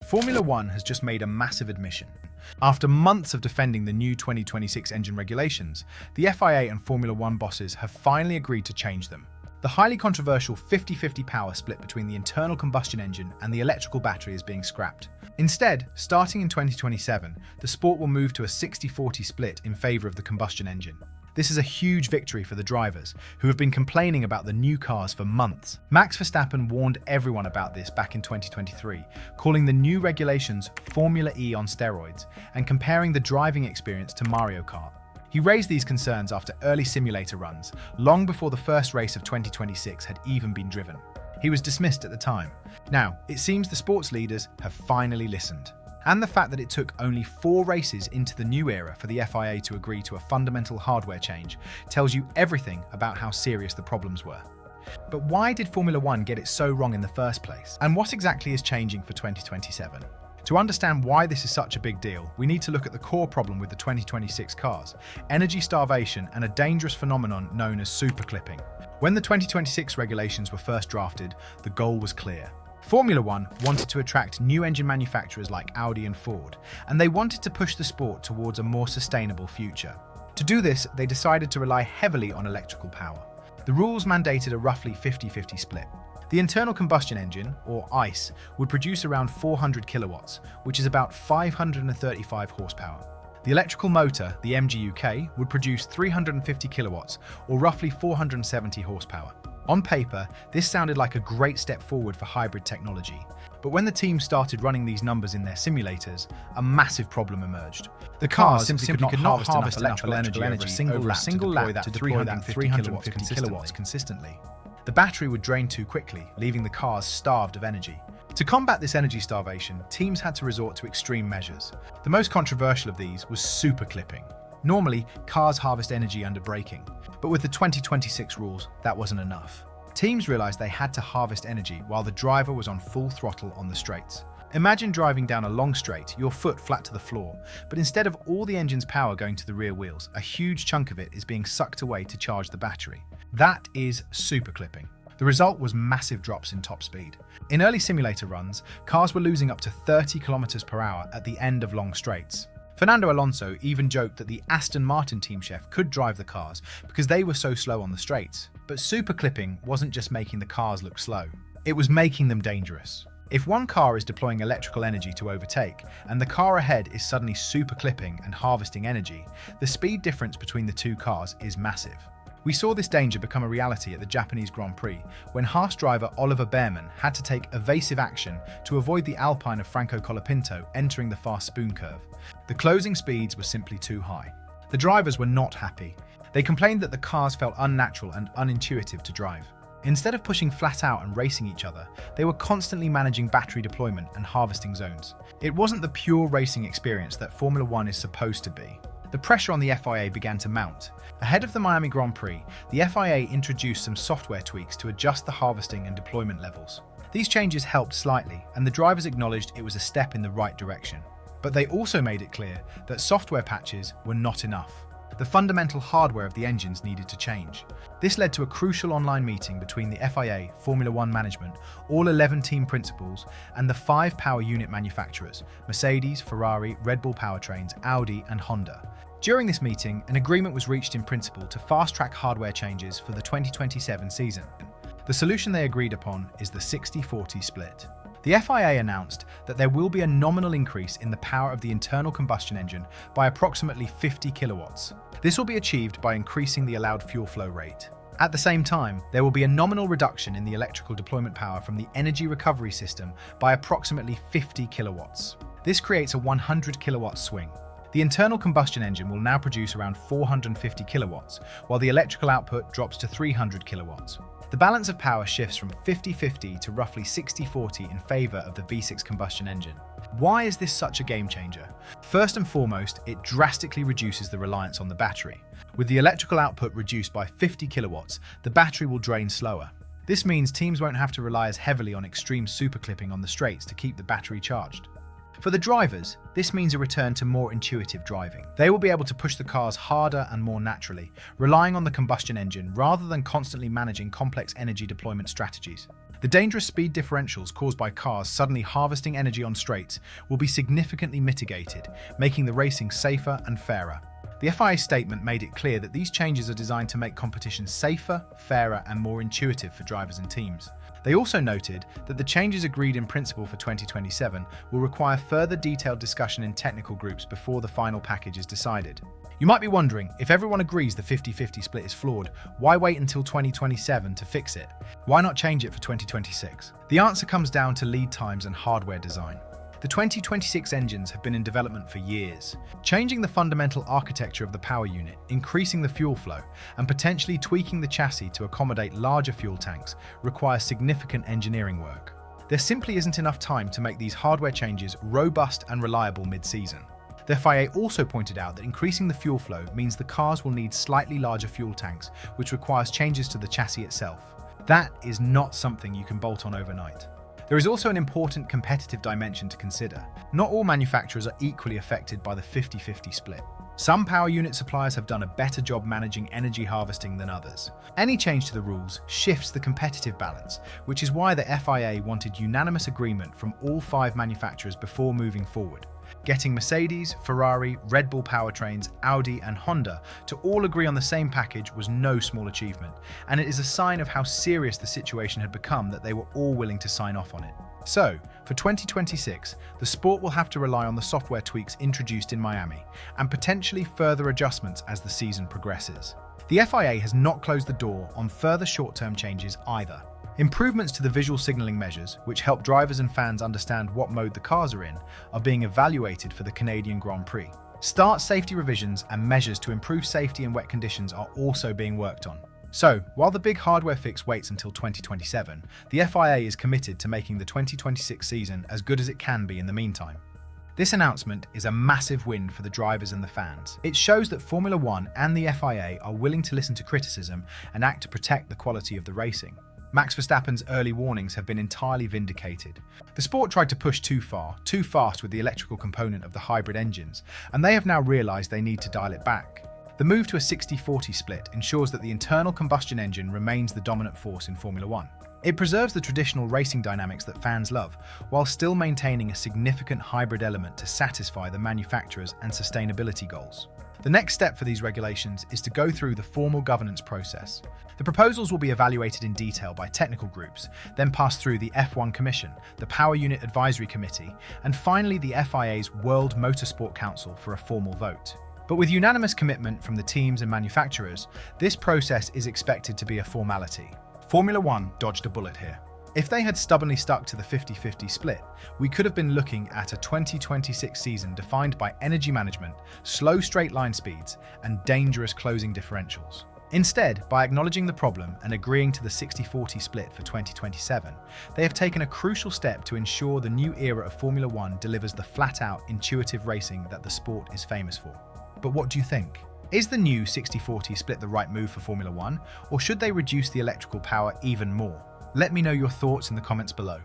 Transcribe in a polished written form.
Formula One has just made a massive admission. After months of defending the new 2026 engine regulations, the FIA and Formula One bosses have finally agreed to change them. The highly controversial 50-50 power split between the internal combustion engine and the electrical battery is being scrapped. Instead, starting in 2027, the sport will move to a 60-40 split in favour of the combustion engine. This is a huge victory for the drivers, who have been complaining about the new cars for months. Max Verstappen warned everyone about this back in 2023, calling the new regulations Formula E on steroids and comparing the driving experience to Mario Kart. He raised these concerns after early simulator runs, long before the first race of 2026 had even been driven. He was dismissed at the time. Now, it seems the sports leaders have finally listened. And the fact that it took only 4 races into the new era for the FIA to agree to a fundamental hardware change tells you everything about how serious the problems were. But why did Formula One get it so wrong in the first place? And what exactly is changing for 2027? To understand why this is such a big deal, we need to look at the core problem with the 2026 cars: energy starvation and a dangerous phenomenon known as superclipping. When the 2026 regulations were first drafted, the goal was clear. Formula One wanted to attract new engine manufacturers like Audi and Ford, and they wanted to push the sport towards a more sustainable future. To do this, they decided to rely heavily on electrical power. The rules mandated a roughly 50-50 split. The internal combustion engine, or ICE, would produce around 400 kilowatts, which is about 535 horsepower. The electrical motor, the MGUK, would produce 350 kilowatts, or roughly 470 horsepower. On paper, this sounded like a great step forward for hybrid technology. But when the team started running these numbers in their simulators, a massive problem emerged. The cars simply could not harvest enough electrical energy over a single lap to deploy that 350 kilowatts consistently. The battery would drain too quickly, leaving the cars starved of energy. To combat this energy starvation, teams had to resort to extreme measures. The most controversial of these was superclipping. Normally, cars harvest energy under braking, but with the 2026 rules, that wasn't enough. Teams realized they had to harvest energy while the driver was on full throttle on the straights. Imagine driving down a long straight, your foot flat to the floor, but instead of all the engine's power going to the rear wheels, a huge chunk of it is being sucked away to charge the battery. That is superclipping. The result was massive drops in top speed. In early simulator runs, cars were losing up to 30 kilometers per hour at the end of long straights. Fernando Alonso even joked that the Aston Martin team chef could drive the cars because they were so slow on the straights. But superclipping wasn't just making the cars look slow, it was making them dangerous. If one car is deploying electrical energy to overtake, and the car ahead is suddenly superclipping and harvesting energy, the speed difference between the two cars is massive. We saw this danger become a reality at the Japanese Grand Prix when Haas driver Oliver Behrman had to take evasive action to avoid the Alpine of Franco Colapinto entering the fast spoon curve. The closing speeds were simply too high. The drivers were not happy. They complained that the cars felt unnatural and unintuitive to drive. Instead of pushing flat out and racing each other, they were constantly managing battery deployment and harvesting zones. It wasn't the pure racing experience that Formula One is supposed to be. The pressure on the FIA began to mount. Ahead of the Miami Grand Prix, the FIA introduced some software tweaks to adjust the harvesting and deployment levels. These changes helped slightly, and the drivers acknowledged it was a step in the right direction. But they also made it clear that software patches were not enough. The fundamental hardware of the engines needed to change. This led to a crucial online meeting between the FIA, Formula One management, all 11 team principals, and the 5 power unit manufacturers: Mercedes, Ferrari, Red Bull Powertrains, Audi, and Honda. During this meeting, an agreement was reached in principle to fast-track hardware changes for the 2027 season. The solution they agreed upon is the 60-40 split. The FIA announced that there will be a nominal increase in the power of the internal combustion engine by approximately 50 kilowatts. This will be achieved by increasing the allowed fuel flow rate. At the same time, there will be a nominal reduction in the electrical deployment power from the energy recovery system by approximately 50 kilowatts. This creates a 100 kilowatt swing. The internal combustion engine will now produce around 450 kilowatts, while the electrical output drops to 300 kilowatts. The balance of power shifts from 50-50 to roughly 60-40 in favor of the V6 combustion engine. Why is this such a game changer? First and foremost, it drastically reduces the reliance on the battery. With the electrical output reduced by 50 kilowatts, the battery will drain slower. This means teams won't have to rely as heavily on extreme superclipping on the straights to keep the battery charged. For the drivers, this means a return to more intuitive driving. They will be able to push the cars harder and more naturally, relying on the combustion engine rather than constantly managing complex energy deployment strategies. The dangerous speed differentials caused by cars suddenly harvesting energy on straights will be significantly mitigated, making the racing safer and fairer. The FIA statement made it clear that these changes are designed to make competition safer, fairer, and more intuitive for drivers and teams. They also noted that the changes agreed in principle for 2027 will require further detailed discussion in technical groups before the final package is decided. You might be wondering, if everyone agrees the 50-50 split is flawed, why wait until 2027 to fix it? Why not change it for 2026? The answer comes down to lead times and hardware design. The 2026 engines have been in development for years. Changing the fundamental architecture of the power unit, increasing the fuel flow, and potentially tweaking the chassis to accommodate larger fuel tanks requires significant engineering work. There simply isn't enough time to make these hardware changes robust and reliable mid-season. The FIA also pointed out that increasing the fuel flow means the cars will need slightly larger fuel tanks, which requires changes to the chassis itself. That is not something you can bolt on overnight. There is also an important competitive dimension to consider. Not all manufacturers are equally affected by the 50-50 split. Some power unit suppliers have done a better job managing energy harvesting than others. Any change to the rules shifts the competitive balance, which is why the FIA wanted unanimous agreement from all 5 manufacturers before moving forward. Getting Mercedes, Ferrari, Red Bull powertrains, Audi, and Honda to all agree on the same package was no small achievement, and it is a sign of how serious the situation had become that they were all willing to sign off on it. So, for 2026, the sport will have to rely on the software tweaks introduced in Miami, and potentially further adjustments as the season progresses. The FIA has not closed the door on further short-term changes either. Improvements to the visual signalling measures, which help drivers and fans understand what mode the cars are in, are being evaluated for the Canadian Grand Prix. Start safety revisions and measures to improve safety in wet conditions are also being worked on. So, while the big hardware fix waits until 2027, the FIA is committed to making the 2026 season as good as it can be in the meantime. This announcement is a massive win for the drivers and the fans. It shows that Formula One and the FIA are willing to listen to criticism and act to protect the quality of the racing. Max Verstappen's early warnings have been entirely vindicated. The sport tried to push too far, too fast with the electrical component of the hybrid engines, and they have now realised they need to dial it back. The move to a 60-40 split ensures that the internal combustion engine remains the dominant force in Formula One. It preserves the traditional racing dynamics that fans love, while still maintaining a significant hybrid element to satisfy the manufacturers and sustainability goals. The next step for these regulations is to go through the formal governance process. The proposals will be evaluated in detail by technical groups, then pass through the F1 Commission, the Power Unit Advisory Committee, and finally the FIA's World Motorsport Council for a formal vote. But with unanimous commitment from the teams and manufacturers, this process is expected to be a formality. Formula One dodged a bullet here. If they had stubbornly stuck to the 50-50 split, we could have been looking at a 2026 season defined by energy management, slow straight line speeds, and dangerous closing differentials. Instead, by acknowledging the problem and agreeing to the 60-40 split for 2027, they have taken a crucial step to ensure the new era of Formula One delivers the flat-out, intuitive racing that the sport is famous for. But what do you think? Is the new 60-40 split the right move for Formula One, or should they reduce the electrical power even more? Let me know your thoughts in the comments below.